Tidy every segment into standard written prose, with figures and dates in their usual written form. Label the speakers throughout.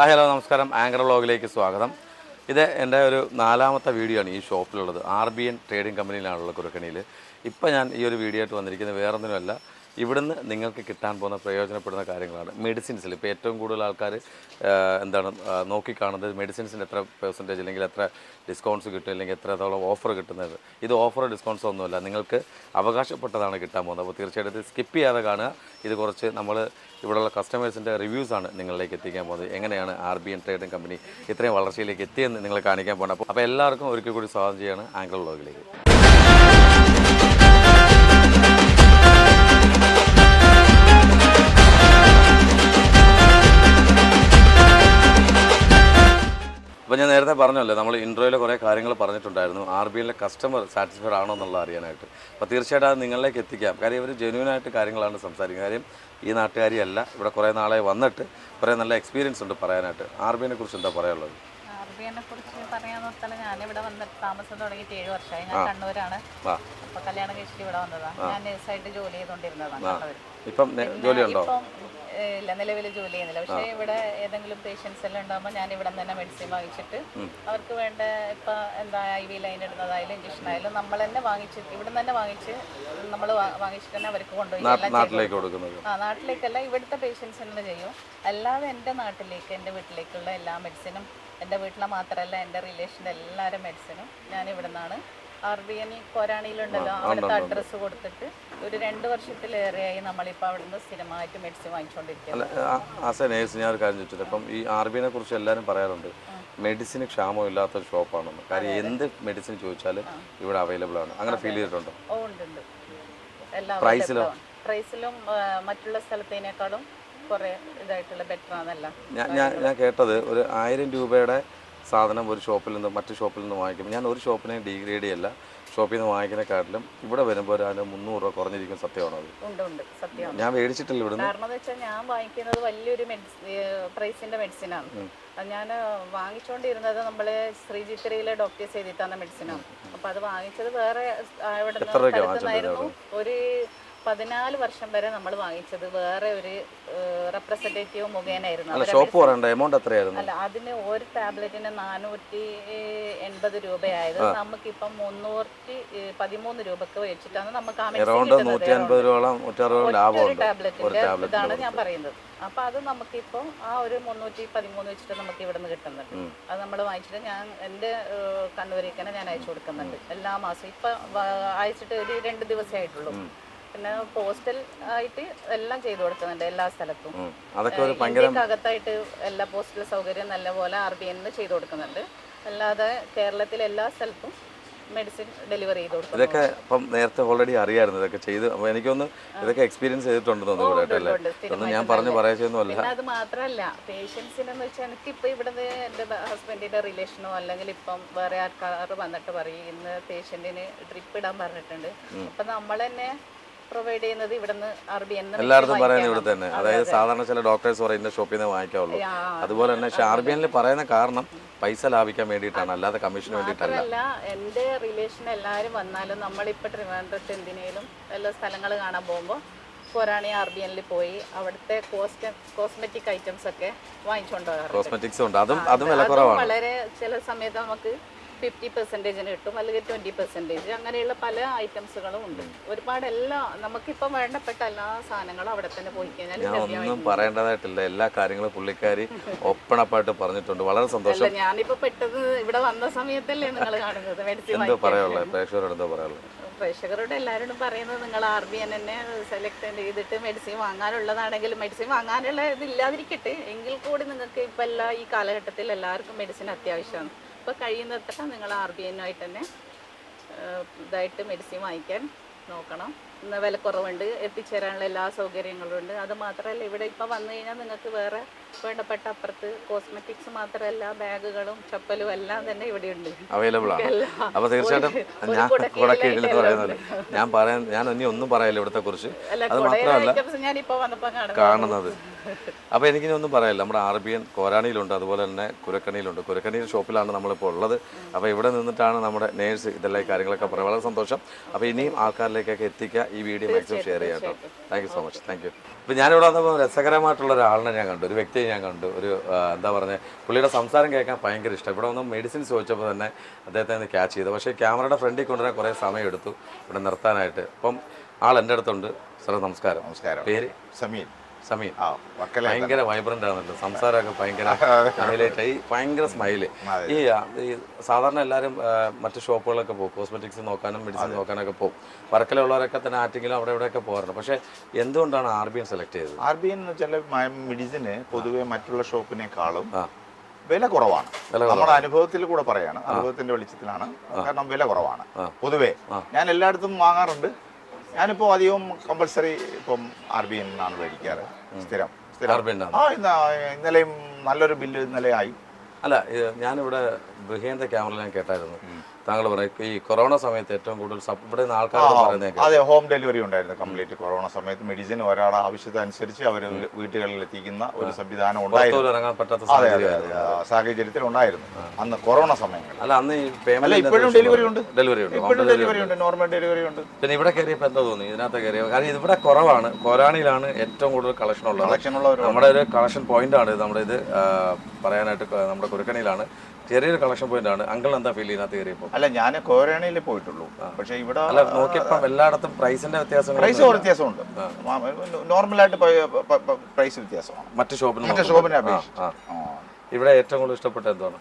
Speaker 1: Hello നമസ്കാരം. Anchor വ്ളോഗിലേക്ക് സ്വാഗതം. ഇത് എൻ്റെ ഒരു നാലാമത്തെ വീഡിയോ ആണ് ഈ ഷോപ്പിലുള്ളത്. RBN trading കമ്പനിയിലാണുള്ളത് കുറുക്കണിയിൽ. ഇപ്പോൾ ഞാൻ ഈ ഒരു വീഡിയോ ആയിട്ട് വന്നിരിക്കുന്നത് വേറൊന്നിനുമല്ല, ഇവിടുന്ന് നിങ്ങൾക്ക് കിട്ടാൻ പോകുന്ന പ്രയോജനപ്പെടുന്ന കാര്യങ്ങളാണ്. മെഡിസിൻസിൽ ഇപ്പോൾ ഏറ്റവും കൂടുതൽ ആൾക്കാർ നോക്കിക്കാണുന്നത് മെഡിസിൻസിന് എത്ര പെർസെൻറ്റേജ് അല്ലെങ്കിൽ എത്ര ഡിസ്കൗണ്ട്സ് കിട്ടും, അല്ലെങ്കിൽ എത്രത്തോളം ഓഫർ കിട്ടുന്നത്. ഇത് ഓഫർ ഡിസ്കൗണ്ട്സ് ഒന്നുമല്ല, നിങ്ങൾക്ക് അവകാശപ്പെട്ടതാണ് കിട്ടാൻ പോകുന്നത്. അപ്പോൾ തീർച്ചയായിട്ടും ഇത് സ്കിപ്പ് ചെയ്യാതെ കാണുക. ഇത് കുറച്ച് നമ്മൾ ഇവിടെയുള്ള കസ്റ്റമേഴ്സിൻ്റെ റിവ്യൂസാണ് നിങ്ങളിലേക്ക് എത്തിക്കാൻ പോകുന്നത്. എങ്ങനെയാണ് RBN ട്രേഡിംഗ് കമ്പനി ഇത്രയും വളർച്ചയിലേക്ക് എത്തിയെന്ന് നിങ്ങളെ കാണിക്കാൻ പോകുന്നത്. അപ്പോൾ എല്ലാവർക്കും ഒരിക്കൽ കൂടി സ്വാഗതം ചെയ്യുകയാണ് ആങ്കർ വ്ളോഗിലേക്ക്. അപ്പോൾ ഞാൻ നേരത്തെ പറഞ്ഞല്ലോ, നമ്മൾ ഇൻട്രോയിൽ കുറേ കാര്യങ്ങൾ പറഞ്ഞിട്ടുണ്ടായിരുന്നു. RBNലെ കസ്റ്റമർ സാറ്റിസ്ഫൈഡ് ആണോ എന്നുള്ളത് അറിയാനായിട്ട്. അപ്പോൾ തീർച്ചയായിട്ടും അത് നിങ്ങളിലേക്ക് എത്തിക്കാം. കാര്യം ഇവർ ജെന്യൂനായിട്ട് കാര്യങ്ങളാണ് സംസാരിക്കുന്നത്. കാര്യം ഈ നാട്ടുകാരിയല്ല, ഇവിടെ കുറേ നാളെ വന്നിട്ട് കുറേ നല്ല എക്സ്പീരിയൻസ് ഉണ്ട് പറയാനായിട്ട്. RBNനെ കുറിച്ച് എന്താ പറയാനുള്ളത്?
Speaker 2: RBNനെ കുറിച്ച് പറയാന്ന് വെച്ചാൽ ഞാനിവിടെ വന്നിട്ട് താമസം തുടങ്ങിയിട്ട് 7 വർഷമായി. ഞാൻ കണ്ണൂരാണ്. അപ്പോൾ കല്യാണം കഴിച്ചിട്ട് ഇവിടെ വന്നതാണ്. ഞാൻ നേഴ്സായിട്ട് ജോലി ചെയ്തുകൊണ്ടിരുന്നതാണ് കണ്ണൂർ.
Speaker 1: ഇപ്പം ജോലിയുണ്ടോ?
Speaker 2: ഇല്ല, നിലവിൽ ജോലി ചെയ്യുന്നില്ല. പക്ഷേ ഇവിടെ ഏതെങ്കിലും പേഷ്യൻസ് എല്ലാം ഉണ്ടാകുമ്പോൾ ഞാൻ ഇവിടെ നിന്ന് തന്നെ മെഡിസിൻ വാങ്ങിച്ചിട്ട് അവർക്ക് വേണ്ട ഇപ്പം എന്താ IV ലൈൻ ഇടുന്നതായാലും ഇഞ്ചക്ഷൻ ആയാലും നമ്മൾ തന്നെ വാങ്ങിച്ചിട്ട് ഇവിടെ നിന്ന് തന്നെ വാങ്ങിച്ച് നമ്മൾ വാങ്ങിച്ചിട്ട് തന്നെ അവർക്ക് കൊണ്ടുപോയി നാട്ടിലേക്കല്ല, ഇവിടുത്തെ പേഷ്യൻസ് തന്നെ ചെയ്യും. അല്ലാതെ എൻ്റെ നാട്ടിലേക്ക്, എൻ്റെ വീട്ടിലേക്കുള്ള എല്ലാ മെഡിസിനും, എൻ്റെ വീട്ടിലെ മാത്രമല്ല എൻ്റെ റിലേഷൻ്റെ എല്ലാവരും മെഡിസിനും ഞാൻ ഇവിടെ നിന്നാണ്. RBN കൊരാണിയിലുണ്ടല്ലോ, അവിടുത്തെ അഡ്രസ്സ് കൊടുത്തിട്ട് ഒരു 2 വർഷത്തിലേറെയായി നമ്മളിപ്പോൾ അവിടെ നിന്ന് സ്ഥിരമായിട്ട് മെഡിസിൻ വാങ്ങിച്ചുകൊണ്ടിരിക്കുന്നത്.
Speaker 1: ആസ് എ നേഴ്സ് ഞാൻ ഒരു കാര്യം ചോദിച്ചിട്ട്, ഇപ്പം ഈ RBNനെ കുറിച്ച് എല്ലാവരും പറയാറുണ്ട് മെഡിസിന് ക്ഷാമം ഇല്ലാത്തൊരു ഷോപ്പാണെന്ന്. കാര്യം എന്ത് മെഡിസിൻ ചോദിച്ചാലും ഇവിടെ അവൈലബിൾ ആണ്. അങ്ങനെ ഫീൽ ചെയ്തിട്ടുണ്ടോ?
Speaker 2: ഉണ്ട്. എല്ലാ പ്രൈസിലും മറ്റുള്ള സ്ഥലത്തേനേക്കാളും കുറേ ഇതായിട്ടുള്ള ബെറ്റർ ആണല്ല.
Speaker 1: ഞാൻ കേട്ടത് ഒരു 1000 രൂപയുടെ സാധനം ഒരു ഷോപ്പിൽ നിന്ന് മറ്റു ഷോപ്പിൽ നിന്ന് വാങ്ങിക്കുമ്പോൾ, ഞാൻ ഒരു ഷോപ്പിനെ ഡീഗ്രേഡ് ചെയ്യല്ല, ഷോപ്പിൽ നിന്ന് വാങ്ങിക്കുന്നതിനെക്കാട്ടിലും ഇവിടെ വരുമ്പോൾ അതിന് 300 രൂപ കുറഞ്ഞിരിക്കും. സത്യമാണോ അത്?
Speaker 2: ഉണ്ട്, സത്യമാണ്.
Speaker 1: ഞാൻ മേടിച്ചിട്ടില്ല ഇവിടെ.
Speaker 2: കാരണം എന്ന് വെച്ചാൽ ഞാൻ വാങ്ങിക്കുന്നത് വലിയൊരു പ്രൈസിന്റെ മെഡിസിനാണ്. ഞാൻ വാങ്ങിച്ചുകൊണ്ടിരുന്നത് നമ്മള് ശ്രീജിത്തിരയിലെ ഡോക്ടേഴ്സ് എഴുതി തന്ന മെഡിസിനാണ്. അപ്പൊ അത് വാങ്ങിച്ചത് വേറെ സ്ഥലത്തുനിന്നായിരുന്നു. ഒരു 14 വർഷം വരെ നമ്മൾ വാങ്ങിച്ചത് വേറെ ഒരു റെപ്രസെന്റേറ്റീവ് മുഖേനായിരുന്നു. അല്ല, അതിന് ഒരു ടാബ്ലറ്റിന് 480 രൂപയായത് നമുക്കിപ്പം 313 രൂപക്ക് വെച്ചിട്ടാണ് നമുക്ക് ടാബ്ലറ്റിന്റെ ഇതാണ് ഞാൻ പറയുന്നത്. അപ്പൊ അത് നമുക്കിപ്പോൾ ആ ഒരു 313 വെച്ചിട്ട് നമുക്ക് ഇവിടെ നിന്ന് കിട്ടുന്നുണ്ട്. അത് നമ്മൾ വാങ്ങിച്ചിട്ട് ഞാൻ എൻ്റെ കണ്ണൂരേക്ക് തന്നെ ഞാൻ അയച്ചു കൊടുക്കുന്നുണ്ട് എല്ലാ മാസവും. ഇപ്പൊ അയച്ചിട്ട് ഒരു 2 ദിവസമേ ആയിട്ടുള്ളൂ. പിന്നെ പോസ്റ്റൽ ആയിട്ട് എല്ലാം ചെയ്തു കൊടുക്കുന്നുണ്ട് എല്ലാ സ്ഥലത്തും. അകത്തായിട്ട് എല്ലാ പോസ്റ്റൽ സൗകര്യം നല്ലപോലെ RBN ചെയ്തു കൊടുക്കുന്നുണ്ട്. അല്ലാതെ കേരളത്തിലെ എല്ലാ സ്ഥലത്തും മെഡിസിൻ ഡെലിവറി ചെയ്ത് കൊടുക്കും.
Speaker 1: ഇതൊക്കെ ഇപ്പം നേരത്തെ ഓൾറെഡി അറിയാമായിരുന്നു ഇതൊക്കെ ചെയ്ത്. അപ്പോൾ എനിക്കൊന്ന് ഇതൊക്കെ എക്സ്പീരിയൻസ് ചെയ്തിട്ടുണ്ടെന്ന് തോന്നുന്നു. ഞാൻ പറഞ്ഞു പറയാച്ചൊന്നുമല്ല.
Speaker 2: പിന്നെ അത് മാത്രമല്ല, പേഷ്യൻസിനെന്ന് വെച്ചാൽ എനിക്കിപ്പോൾ ഇവിടുന്ന് എൻ്റെ ഹസ്ബൻഡിൻ്റെ റിലേഷനോ അല്ലെങ്കിൽ ഇപ്പം വേറെ ആൾക്കാർ വന്നിട്ട് പറയും ഇന്ന് പേഷ്യൻറ്റിന് ഡ്രിപ്പ് ഇടാൻ പറഞ്ഞിട്ടുണ്ട്. അപ്പം നമ്മൾ തന്നെ പ്രൊവൈഡ് ചെയ്യുന്നത് ഇവിടുന്ന് RBN.
Speaker 1: എല്ലായിടത്തും പറയുന്നത് ഇവിടെ തന്നെ. അതായത് സാധാരണ ചില ഡോക്ടേഴ്സ് പറയും ഷോപ്പിൽ നിന്ന് വാങ്ങിക്കാവുള്ളൂ. അതുപോലെ തന്നെ പക്ഷേ RBNൽ പറയുന്ന കാരണം പൈസ ലാഭിക്കാൻ വേണ്ടിയിട്ടാണ്, അല്ലാതെ കമ്മീഷന് വേണ്ടിയിട്ടല്ല.
Speaker 2: എൻ്റെ റിലേഷൻ എല്ലാവരും വന്നാലും നമ്മളിപ്പോൾ ട്രിവാൻഡ്രത്ത് എന്തിനേലും എല്ലാ സ്ഥലങ്ങൾ കാണാൻ പോകുമ്പോൾ കൊരാണി RBNൽ പോയി അവിടുത്തെ കോസ്മെറ്റിക് ഐറ്റംസ് ഒക്കെ വാങ്ങിച്ചുകൊണ്ടുപോകാറുണ്ട്.
Speaker 1: കോസ്മെറ്റിക്സ് ഉണ്ട്, അതും വില കുറവാണ്.
Speaker 2: വളരെ ചില സമയത്ത് നമുക്ക് 50% കിട്ടും, അല്ലെങ്കിൽ 20%. അങ്ങനെയുള്ള പല ഐറ്റംസുകളും ഉണ്ട്. ഒരുപാട് നമുക്കിപ്പം വേണ്ടപ്പെട്ട എല്ലാ സാധനങ്ങളും അവിടെ തന്നെ പോയി കഴിഞ്ഞാൽ
Speaker 1: ഒന്നും പറയേണ്ടതായിട്ടില്ല. എല്ലാ കാര്യങ്ങളും പുള്ളിക്കാരി ഒപ്പണപ്പായിട്ട് പറഞ്ഞിട്ടുണ്ട്. വളരെ സന്തോഷം.
Speaker 2: ഞാനിപ്പോ പെട്ടെന്ന് ഇവിടെ വന്ന സമയത്തല്ലേ നിങ്ങൾ കാണുന്നത് മെഡിസിൻ.
Speaker 1: എന്തോ പറയാനുള്ളത് പ്രേക്ഷകരോട്? എന്തോ പറയാനുള്ളത്?
Speaker 2: പ്രേക്ഷകരോട് എല്ലാവരോടും പറയുന്നത് നിങ്ങൾ RBN തന്നെ സെലക്ട് ചെയ്തിട്ട് മെഡിസിൻ വാങ്ങാനുള്ളതാണെങ്കിൽ മെഡിസിൻ വാങ്ങാനുള്ള ഇതില്ലാതിരിക്കട്ടെ എങ്കിൽ കൂടി നിങ്ങൾക്ക് ഇപ്പം ഈ കാലഘട്ടത്തിൽ എല്ലാവർക്കും മെഡിസിൻ അത്യാവശ്യമാണ്. ഇപ്പോൾ കഴിയുന്നത്ര നിങ്ങൾ RBN തന്നെ ഇതായിട്ട് മെഡിസിൻ വാങ്ങിക്കാൻ നോക്കണം. ഇന്ന് വിലക്കുറവുണ്ട്, എത്തിച്ചേരാനുള്ള എല്ലാ സൗകര്യങ്ങളും ഉണ്ട്. അത് മാത്രമല്ല, ഇവിടെ ഇപ്പോൾ വന്നു കഴിഞ്ഞാൽ നിങ്ങൾക്ക് വേറെ വേണ്ടപ്പെട്ട അപ്പുറത്ത് കോസ്മെറ്റിക്സ് മാത്രമല്ല ബാഗുകളും ചപ്പലും എല്ലാം തന്നെ ഇവിടെ ഉണ്ട്,
Speaker 1: അവൈലബിൾ ആണ്. അപ്പോൾ തീർച്ചയായിട്ടും ഞാൻ ഇനി ഒന്നും പറയില്ല ഇവിടത്തെ കുറിച്ച്. അത് മാത്രമല്ല
Speaker 2: ഞാനിപ്പോൾ വന്നപ്പോൾ
Speaker 1: കാണുന്നത്. അപ്പോൾ എനിക്കിനി ഒന്നും പറയില്ല. നമ്മുടെ RBN കൊരാണിയിലുണ്ട്, അതുപോലെ തന്നെ കുരക്കണിയിലുണ്ട്. കുരക്കണിയിൽ ഷോപ്പിലാണ് നമ്മളിപ്പോൾ ഉള്ളത്. അപ്പോൾ ഇവിടെ നിന്നിട്ടാണ് നമ്മുടെ നേഴ്സ് ഇതെല്ലാം കാര്യങ്ങളൊക്കെ പറയുന്നത്. വളരെ സന്തോഷം. അപ്പോൾ ഇനിയും ആൾക്കാരിലേക്കൊക്കെ എത്തിക്കുക. ഈ വീഡിയോ മാക്സിമം ഷെയർ ചെയ്യാം കേട്ടോ. Thank you so much. Thank U. ഇപ്പം ഞാനിവിടെ വന്നപ്പോൾ രസകരമായിട്ടുള്ള ഒരാളിനെ ഞാൻ കണ്ടു, ഒരു വ്യക്തിയെ ഞാൻ കണ്ടു. ഒരു എന്താ പറയുക, പുള്ളിയുടെ സംസാരം കേൾക്കാൻ ഭയങ്കര ഇഷ്ടം. ഇവിടെ വന്ന് മെഡിസിൻസ് ചോദിച്ചപ്പോൾ തന്നെ അദ്ദേഹത്തെ ഒന്ന് ക്യാച്ച് ചെയ്തു. പക്ഷേ ക്യാമറയുടെ ഫ്രണ്ടിൽ കൊണ്ടുവരാൻ കുറേ സമയം എടുത്തു ഇവിടെ നിർത്താനായിട്ട്. അപ്പം ആൾ എൻ്റെ അടുത്തുണ്ട്. സാർ നമസ്കാരം.
Speaker 3: നമസ്കാരം.
Speaker 1: പേര്?
Speaker 3: സമീൻ.
Speaker 1: സമീൻ.
Speaker 3: ഭയങ്കര
Speaker 1: വൈബ്രന്റ് ആണല്ലോ, സംസാരമൊക്കെ ഭയങ്കര ഹൈലൈറ്റ് ആയി, ഭയങ്കര സ്മൈല്. ഈ സാധാരണ എല്ലാവരും മറ്റ് ഷോപ്പുകളൊക്കെ പോകും, കോസ്മെറ്റിക്സ് നോക്കാനും മെഡിസിൻ നോക്കാനൊക്കെ പോകും. വർക്കലുള്ളവരൊക്കെ തന്നെ ആറ്റിങ്ങിലും അവിടെ ഇവിടെയൊക്കെ പോകാറുണ്ട്. പക്ഷേ എന്തുകൊണ്ടാണ് RBN സെലക്ട് ചെയ്തത്?
Speaker 3: RBN എന്ന് വെച്ചാൽ മെഡിസിന് പൊതുവെ മറ്റുള്ള ഷോപ്പിനേക്കാളും വില കുറവാണ്. നമ്മുടെ അനുഭവത്തിൽ കൂടെ പറയാണ്, അനുഭവത്തിന്റെ വെളിച്ചത്തിലാണ്. കാരണം വില കുറവാണ് പൊതുവെ. ഞാൻ എല്ലായിടത്തും വാങ്ങാറുണ്ട്. ഞാനിപ്പോൾ അധികവും കമ്പൽസറി ഇപ്പം RBN ആണ് മേടിക്കാറ്. സ്ഥിരം ഇന്നലെയും നല്ലൊരു ബില്ല് ഇന്നലെ ആയി.
Speaker 1: അല്ല, ഞാനിവിടെ ബൃഹേന്റെ ക്യാമറ ഞാൻ കേട്ടായിരുന്നു, താങ്കൾ പറയും ഈ കൊറോണ സമയത്ത് ഏറ്റവും കൂടുതൽ ഇവിടെ നിന്ന് ആൾക്കാർ പറയുന്നത്.
Speaker 3: അതെ, ഹോം ഡെലിവറി ഉണ്ടായിരുന്നു കംപ്ലീറ്റ് കൊറോണ സമയത്ത്. മെഡിസിൻ ഒരാളുടെ ആവശ്യത്തിനനുസരിച്ച് അവർ വീടുകളിൽ എത്തിക്കുന്ന ഒരു സംവിധാനം ഉണ്ടായിരുന്നു.
Speaker 1: ഇറങ്ങാൻ പറ്റാത്ത
Speaker 3: സാഹചര്യത്തിൽ ഉണ്ടായിരുന്നു അന്ന് കൊറോണ സമയങ്ങളിൽ.
Speaker 1: അല്ല, അന്ന്
Speaker 3: ഇപ്പോഴും ഡെലിവറി ഉണ്ട്.
Speaker 1: ഇപ്പോഴും
Speaker 3: ഡെലിവറി ഉണ്ട്, നോർമൽ ഡെലിവറി ഉണ്ട്.
Speaker 1: പിന്നെ ഇവിടെ കയറിയപ്പോൾ എന്താ തോന്നി? ഇതിനകത്ത് കയറിയ കാരണം ഇവിടെ കുറവാണ്, കൊറാണിയിലാണ് ഏറ്റവും കൂടുതൽ കളക്ഷൻ ഉള്ളത്. നമ്മുടെ ഒരു കളക്ഷൻ പോയിന്റ് ആണ് നമ്മുടെ ഇത് പറയാനായിട്ട്. നമ്മുടെ കുരക്കണിയിലാണ് ചെറിയൊരു കളക്ഷൻ പോയിന്റ് ആണ്. അങ്കിൾ എന്താ ഫീൽ ചെയ്യുന്നത് കയറിയപ്പോൾ?
Speaker 3: അല്ല, ഞാൻ കോരാണിയിൽ പോയിട്ടുള്ളൂ. പക്ഷേ ഇവിടെ
Speaker 1: നോക്കിയപ്പോൾ എല്ലായിടത്തും പ്രൈസിന്റെ വ്യത്യാസമുണ്ട്.
Speaker 3: നോർമലായിട്ട് പ്രൈസ് വ്യത്യാസമാണ് മറ്റു ഷോപ്പിനെ അപേക്ഷിച്ച്.
Speaker 1: ഇവിടെ ഏറ്റവും കൂടുതൽ ഇഷ്ടപ്പെട്ട എന്താണ്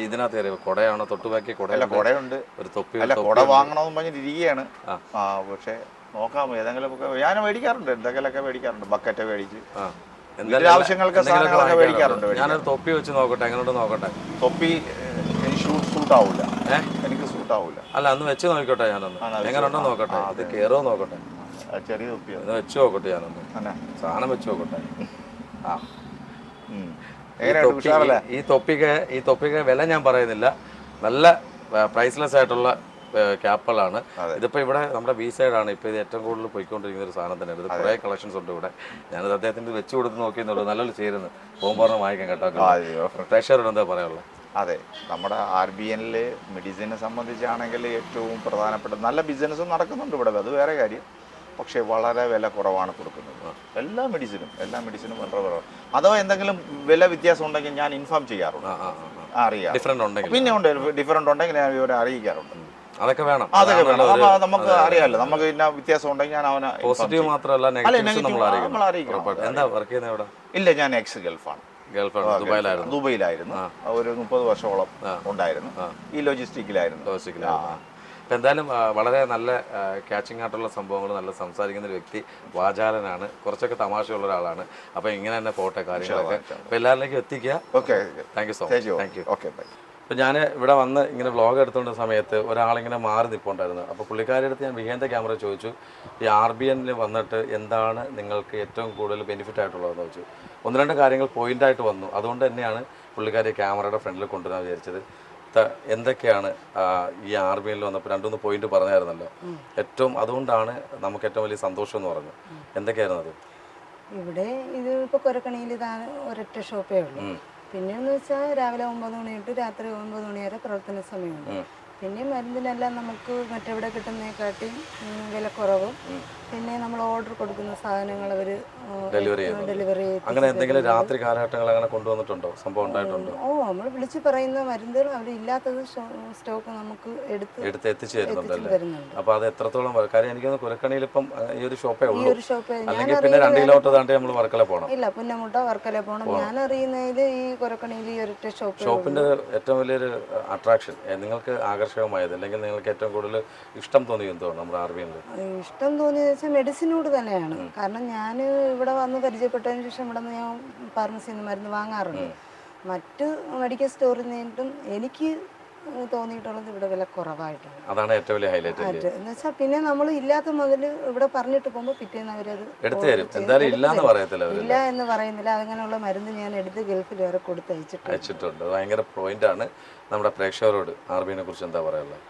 Speaker 1: ഇതിനകത്ത് കയറിയ? കൊടയാണോ? തൊട്ടുപാക്കി
Speaker 3: കൊടയുണ്ട്, ഒരു തൊപ്പി. അല്ല, കൊട വാങ്ങണമെന്ന് പറഞ്ഞിരിക്കുകയാണ്. പക്ഷെ നോക്കാം, ഏതെങ്കിലും ഞാൻ മേടിക്കാറുണ്ട്, എന്തെങ്കിലുമൊക്കെ മേടിക്കാറുണ്ട്. ബക്കറ്റ് മേടിച്ച് ആവശ്യങ്ങൾക്ക് മേടിക്കാറുണ്ട്.
Speaker 1: ഞാനൊരു തൊപ്പി വെച്ച് നോക്കട്ടെ, എങ്ങനെയുണ്ട് നോക്കട്ടെ.
Speaker 3: തൊപ്പി എനിക്ക് സൂട്ട് ആവില്ല. എനിക്ക് സൂട്ട് ആവില്ല.
Speaker 1: അല്ല, അന്ന് വെച്ച് നോക്കട്ടെ, ഞാനൊന്ന് എങ്ങനെയുണ്ടോ നോക്കട്ടെ. അത് കയറോ നോക്കട്ടെ.
Speaker 3: ചെറിയ തൊപ്പി
Speaker 1: വെച്ച് നോക്കട്ടെ, ഞാനൊന്ന് സാധനം വെച്ച് നോക്കട്ടെ. ഈ തൊപ്പിക്ക് വില ഞാൻ പറയുന്നില്ല, നല്ല പ്രൈസ്ലെസ് ആയിട്ടുള്ള ക്യാപ്പുകളാണ്. ഇതിപ്പോൾ ഇവിടെ നമ്മുടെ ബി സൈഡാണ് ഇപ്പോൾ ഇത് ഏറ്റവും കൂടുതൽ പോയിക്കൊണ്ടിരിക്കുന്ന ഒരു സാധനം തന്നെയാണ്. ഇത് കുറേ കളക്ഷൻസ് ഉണ്ട് ഇവിടെ. ഞാനത് അദ്ദേഹത്തിന് വെച്ച് കൊടുത്ത് നോക്കിയെന്നുള്ളൂ. നല്ലൊരു ചേരുന്നു, പോകുമ്പോൾ വാങ്ങിക്കാൻ കേട്ടോ. പ്രേക്ഷകരോട് എന്താ പറയാനുള്ളത്?
Speaker 3: അതെ, നമ്മുടെ RBNൽ മെഡിസിനെ സംബന്ധിച്ചാണെങ്കിൽ ഏറ്റവും പ്രധാനപ്പെട്ട നല്ല ബിസിനസ്സും നടക്കുന്നുണ്ട് ഇവിടെ, അത് വേറെ കാര്യം. പക്ഷേ വളരെ വില കുറവാണ് കൊടുക്കുന്നത്. എല്ലാ മെഡിസിനും വളരെ കുറവ്. അഥവാ എന്തെങ്കിലും വില വ്യത്യാസം ഉണ്ടെങ്കിൽ ഞാൻ ഇൻഫോം ചെയ്യാറുണ്ട്, അറിയാം. പിന്നെ ഉണ്ട് ഡിഫറൻറ്റ് ഉണ്ടെങ്കിൽ ഞാൻ ഇവരെ അറിയിക്കാറുണ്ട്.
Speaker 1: അതൊക്കെ വേണം,
Speaker 3: നമുക്ക് അറിയാമല്ലോ. നമുക്ക് ഇന്ന വ്യത്യാസം ഉണ്ടെങ്കിൽ ഞാൻ അവനെ
Speaker 1: പോസിറ്റീവ് മാത്രമല്ല നമ്മൾ അറിയിക്കണം. എന്താ വർക്ക് ചെയ്യുന്നത് ഇവിടെ?
Speaker 3: ഇല്ല, ഞാൻ എക്സ് ഗൾഫാണ്. ദുബൈയിലായിരുന്നു. ഒരു 30 വർഷത്തോളം ഉണ്ടായിരുന്നു. ഈ ലോജിസ്റ്റിക്കിലായിരുന്നു.
Speaker 1: അപ്പം എന്തായാലും വളരെ നല്ല ക്യാച്ചിങ് ആയിട്ടുള്ള സംഭവങ്ങൾ, നല്ല സംസാരിക്കുന്ന ഒരു വ്യക്തി, വാചാലനാണ്, കുറച്ചൊക്കെ തമാശയുള്ള ഒരാളാണ്. അപ്പോൾ ഇങ്ങനെ തന്നെ പോട്ടെ കാര്യങ്ങളൊക്കെ. അപ്പോൾ എല്ലാവരിലേക്കും എത്തിക്കുക.
Speaker 3: Okay,
Speaker 1: thank you so much.
Speaker 3: Thank you. Okay, bye.
Speaker 1: അപ്പോൾ ഞാൻ ഇവിടെ വന്ന് ഇങ്ങനെ വ്ളോഗ് എടുത്തുകൊണ്ട സമയത്ത് ഒരാളിങ്ങനെ മാറി നിൽപ്പുണ്ടായിരുന്നു. അപ്പോൾ പുള്ളിക്കാരുടെ അടുത്ത് ഞാൻ വിഹേന്റെ ക്യാമറ ചോദിച്ചു, ഈ RBNൽ വന്നിട്ട് എന്താണ് നിങ്ങൾക്ക് ഏറ്റവും കൂടുതൽ ബെനിഫിറ്റ് ആയിട്ടുള്ളതെന്ന് ചോദിച്ചു. 1-2 കാര്യങ്ങൾ പോയിൻ്റായിട്ട് വന്നു. അതുകൊണ്ട് തന്നെയാണ് പുള്ളിക്കാരെ ക്യാമറയുടെ ഫ്രണ്ടിൽ കൊണ്ടുവരാൻ വിചാരിച്ചത്. എന്തൊക്കെയാണ് ഈ RBNൽ വന്നപ്പോൾ 2-3 പോയിന്റ് പറഞ്ഞായിരുന്നല്ലോ ഏറ്റവും, അതുകൊണ്ടാണ് നമുക്ക് ഏറ്റവും വലിയ സന്തോഷം എന്ന് പറഞ്ഞു. എന്തൊക്കെയായിരുന്നു അത്?
Speaker 4: ഇവിടെ ഇത് ഇപ്പോൾ കൊരക്കണിയിൽ ഇതാണ് ഒരൊറ്റ ഷോപ്പേ ഉള്ളൂ. പിന്നെയെന്ന് വെച്ചാൽ രാവിലെ 9 മണി തൊട്ട് രാത്രി 9 മണി വരെ പ്രവർത്തന സമയമുണ്ട്. പിന്നെ മരുന്നിനെല്ലാം നമുക്ക് മറ്റെവിടെ കിട്ടുന്നതിനെക്കാട്ടി വിലക്കുറവും. പിന്നെ നമ്മൾ ഓർഡർ കൊടുക്കുന്ന സാധനങ്ങൾ അവർ ഡെലിവറി
Speaker 1: അങ്ങനെ എന്തെങ്കിലും രാത്രി കാലഘട്ടങ്ങൾ അങ്ങനെ കൊണ്ടുവന്നിട്ടുണ്ടോ? സംഭവം ഉണ്ടായിട്ടുണ്ടോ?
Speaker 4: നമ്മൾ വിളിച്ച് പറയുന്ന മരുന്നുകൾ അവരില്ലാത്തത് സ്റ്റോക്ക് നമുക്ക്
Speaker 1: എത്തിച്ചു തരുന്നുണ്ട്. അപ്പൊ അത് എത്രത്തോളം? കാര്യം എനിക്ക് കുരക്കണിയിൽ ഇപ്പം ഈ ഒരു ഷോപ്പേ ഉള്ളൂ. അല്ലെങ്കിൽ പിന്നെ 2 കിലോമീറ്റർ താണ്ടി നമ്മൾ വർക്കല പോകണം.
Speaker 4: ഇല്ല, പുന്നമുട്ട വർക്കല പോകണം. ഞാൻ അറിയുന്നതിൽ ഈ കുരക്കണിയിൽ ഈ ഒരൊറ്റ
Speaker 1: ഷോപ്പിന്റെ ഏറ്റവും വലിയൊരു അട്രാക്ഷൻ, നിങ്ങൾക്ക് ആകർഷകമായത് അല്ലെങ്കിൽ നിങ്ങൾക്ക് ഏറ്റവും കൂടുതൽ ഇഷ്ടം തോന്നിയത് എന്തോ നമ്മുടെ RBNൽ?
Speaker 4: ഇഷ്ടം തോന്നിയത് മെഡിസിനോട് തന്നെയാണ്. കാരണം ഞാൻ ഇവിടെ വന്ന് പരിചയപ്പെട്ടതിന് ശേഷം ഇവിടെ നിന്ന് ഞാൻ ഫാർമസിയിൽ നിന്ന് മരുന്ന് വാങ്ങാറുണ്ട്. മറ്റ് മെഡിക്കൽ സ്റ്റോറിൽ നിന്നിട്ടും എനിക്ക് തോന്നിയിട്ടുള്ളത് ഇവിടെ വില കുറവായിട്ടാണ്.
Speaker 1: അതാണ് ഏറ്റവും വലിയ ഹൈലൈറ്റ്
Speaker 4: എന്ന് വെച്ചാൽ പിന്നെ നമ്മൾ ഇല്ലാത്ത മുതൽ ഇവിടെ പറഞ്ഞിട്ട് പോകുമ്പോൾ പിറ്റേന്ന് അവരത് ഇല്ല എന്ന് പറയുന്നില്ല. അങ്ങനെയുള്ള മരുന്ന് ഞാൻ എടുത്ത് ഗൾഫിൽ വരെ
Speaker 1: കൊടുത്തയച്ചിട്ടുണ്ട്. ഭയങ്കര പോയിന്റ് ആണ്. നമ്മുടെ പ്രേക്ഷകരോട് RBNനെ കുറിച്ച് എന്താ പറയാനുള്ളത്?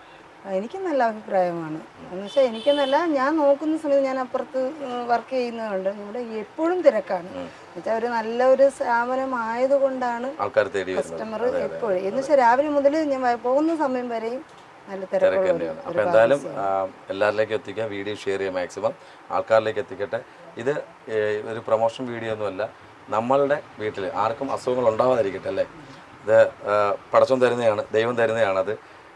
Speaker 4: എനിക്ക് നല്ല അഭിപ്രായമാണ്. എന്ന് വെച്ചാൽ എനിക്കെന്നല്ല, ഞാൻ നോക്കുന്ന സമയത്ത് ഞാൻ അപ്പുറത്ത് വർക്ക് ചെയ്യുന്നതുകൊണ്ട് ഇവിടെ എപ്പോഴും തിരക്കാണ്. എന്നുവെച്ചാൽ ഒരു നല്ലൊരു സ്ഥാപനം ആയതുകൊണ്ടാണ് കസ്റ്റമർ എപ്പോഴും. എന്ന് വെച്ചാൽ രാവിലെ മുതൽ ഞാൻ പോകുന്ന സമയം വരെയും നല്ല
Speaker 1: തിരക്ക്
Speaker 4: തിരക്കുള്ള
Speaker 1: തന്നെയാണ്. അപ്പോൾ എന്തായാലും എല്ലാവരിലേക്കും എത്തിക്കുക, വീഡിയോ ഷെയർ ചെയ്യുക, മാക്സിമം ആൾക്കാരിലേക്ക് എത്തിക്കട്ടെ. ഇത് ഒരു പ്രൊമോഷൻ വീഡിയോ ഒന്നുമല്ല, നമ്മളുടെ വീട്ടിൽ ആർക്കും അസുഖങ്ങൾ ഉണ്ടാവാതിരിക്കട്ടെ അല്ലേ. ഇത് പടച്ചോൻ തരുന്നതാണ്, ദൈവം തരുന്നതാണ്,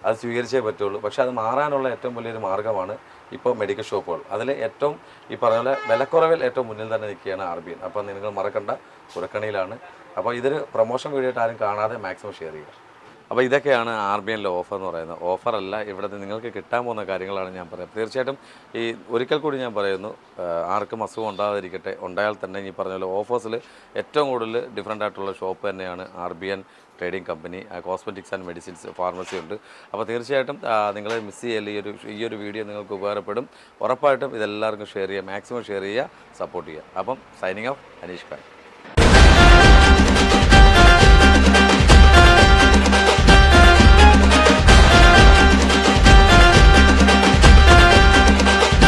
Speaker 1: അത് സ്വീകരിച്ചേ പറ്റുള്ളൂ. പക്ഷെ അത് മാറാനുള്ള ഏറ്റവും വലിയൊരു മാർഗ്ഗമാണ് ഇപ്പോൾ മെഡിക്കൽ ഷോപ്പുകൾ. അതിൽ ഏറ്റവും ഈ പറഞ്ഞ പോലെ വിലക്കുറവിൽ ഏറ്റവും മുന്നിൽ തന്നെ നിൽക്കുകയാണ് RBN. അപ്പോൾ നിങ്ങൾ മറക്കണ്ട, പുരക്കണിയിലാണ്. അപ്പോൾ ഇതൊരു പ്രൊമോഷൻ വീഡിയോ ആയിട്ട് ആരും കാണാതെ മാക്സിമം ഷെയർ ചെയ്യുക. അപ്പോൾ ഇതൊക്കെയാണ് RBNലെ ഓഫർ എന്ന് പറയുന്നത്. ഓഫറല്ല, ഇവിടെ നിങ്ങൾക്ക് കിട്ടാൻ പോകുന്ന കാര്യങ്ങളാണ് ഞാൻ പറയുന്നത്. തീർച്ചയായിട്ടും ഈ ഒരിക്കൽ കൂടി ഞാൻ പറയുന്നു, ആർക്കും അസുഖം ഉണ്ടാകാതിരിക്കട്ടെ. ഉണ്ടായാൽ തന്നെ ഈ പറഞ്ഞ പോലെ ഓഫേഴ്സിൽ ഏറ്റവും കൂടുതൽ ഡിഫറൻ്റ് ആയിട്ടുള്ള ഷോപ്പ് തന്നെയാണ് RBN trading company. Cosmetics and medicines pharmacy ഉണ്ട്. അപ്പോൾ തീർച്ചയായിട്ടും നിങ്ങൾ മിസ് ചെയ്യല്ല, ഈ ഒരു വീഡിയോ നിങ്ങൾക്ക് ഉപകാരപ്പെടും. ഉറപ്പായിട്ടും ഇതെല്ലാവർക്കും ഷെയർ ചെയ്യുക, മാക്സിമം ഷെയർ ചെയ്യുക, സപ്പോർട്ട് ചെയ്യുക. അപ്പം സൈനിങ് ഓഫ്, അനീഷ് ഖാൻ.